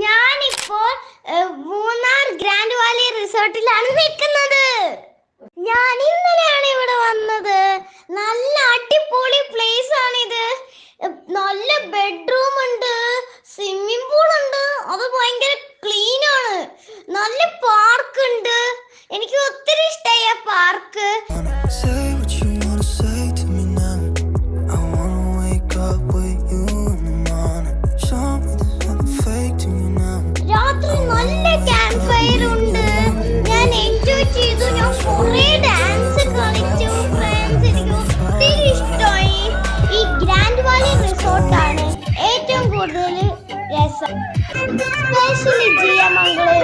ഞാനിപ്പോൾ Munnar grand Valley റിസോർട്ടിലാണ് നിൽക്കുന്നത്. ഞാൻ ഇന്നലെയാണ് ഇവിടെ വന്നത്. നല്ല അടിപൊളി പ്ലേസ് ആണിത്. നല്ല ബെഡ്റൂം ഉണ്ട്, സ്വിമ്മിംഗ് പൂൾ ഉണ്ട്, അത് ഭയങ്കര ക്ലീൻ ആണ്. നല്ല പാർക്ക് ഉണ്ട്. എനിക്ക് ഒത്തിരി ഇഷ്ടമായി ആ പാർക്ക്. രാത്രി നല്ല ക്യാമ്പ് ഫയർ ഉണ്ട്. ഞാൻ എൻജോയ് ചെയ്തു. ഞാൻ കുറേ ഡാൻസ് കളിച്ചു. ഫ്രണ്ട്സ്, എനിക്ക് ഒത്തിരി ഇഷ്ടമായി. ഈ ഗ്രാൻഡ് വാലി റിസോർട്ടാണ് ഏറ്റവും കൂടുതൽ രസം. സ്പെഷ്യലി ജിയമംഗള്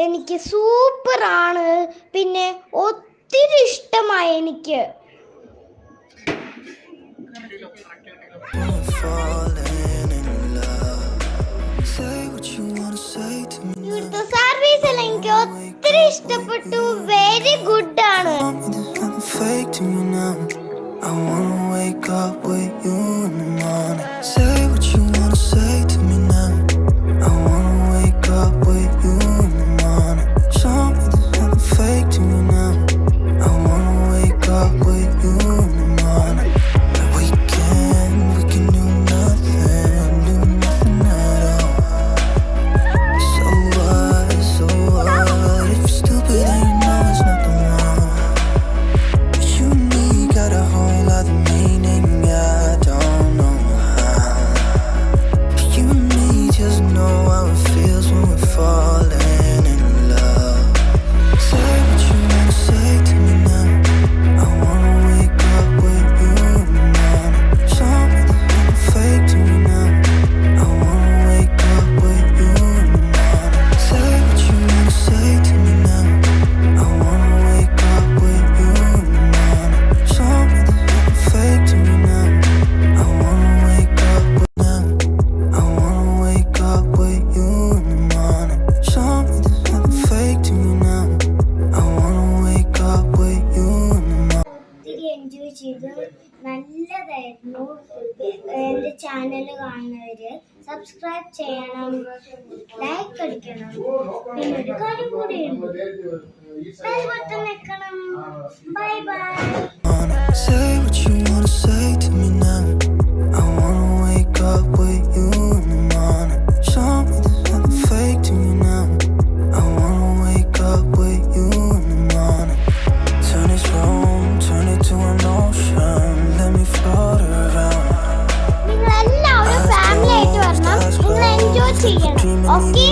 എനിക്ക് സൂപ്പർ ആണ്. പിന്നെ ഒത്തിരി ഇഷ്ടമായി എനിക്ക്. ഇവിടുത്തെ സർവീസ് എല്ലാം എനിക്ക് ഒത്തിരി ഇഷ്ടപ്പെട്ടു. വെരി ഗുഡ് ആണ്. I wanna wake up with you in the morning. Say what you wanna say to me now. I wanna wake up with you in the morning. Show me there's nothing fake to me now. I wanna wake up with you in the morning. We can do nothing at all. So what, if you're stupid then you know it's nothing wrong. You and me got a whole other meaning, I don't know how. You and me just know how it feels when we're falling in love. Say what you wanna say to me now. I wanna wake up with you in the morning. Show me there's nothing fake to me now. I wanna wake up with you in the morning. Say what you wanna say to me now. I wanna wake up with you in the morning. Show me there's nothing fake to me now. I wanna wake up with now. I wanna wake up with you in the morning. Show me there's nothing fake to me now. I wanna wake up with you in the morning. ഒത്തിരി enjoy ചെയ്തു. നല്ലതായിരുന്നു. എൻ്റെ channel കാണുന്നവര് subscribe ചെയ്യണം, like അടിക്കണം. പിന്നെ ഒരു കാര്യം കൂടിയുണ്ട്, ബെൽ ബട്ടൺ ഞെക്കണം. Bye bye. Say what you wanna say to me now. I wanna wake up with you in the morning. Show me there's nothing fake to me now. I wanna wake up with you in the morning. Turn this room, turn it to an ocean. Let me float around. നിങ്ങൾ എല്ലാവരും family ആയിട്ട് വരണം. നിങ്ങൾ enjoy ചെയ്യണം. Okay?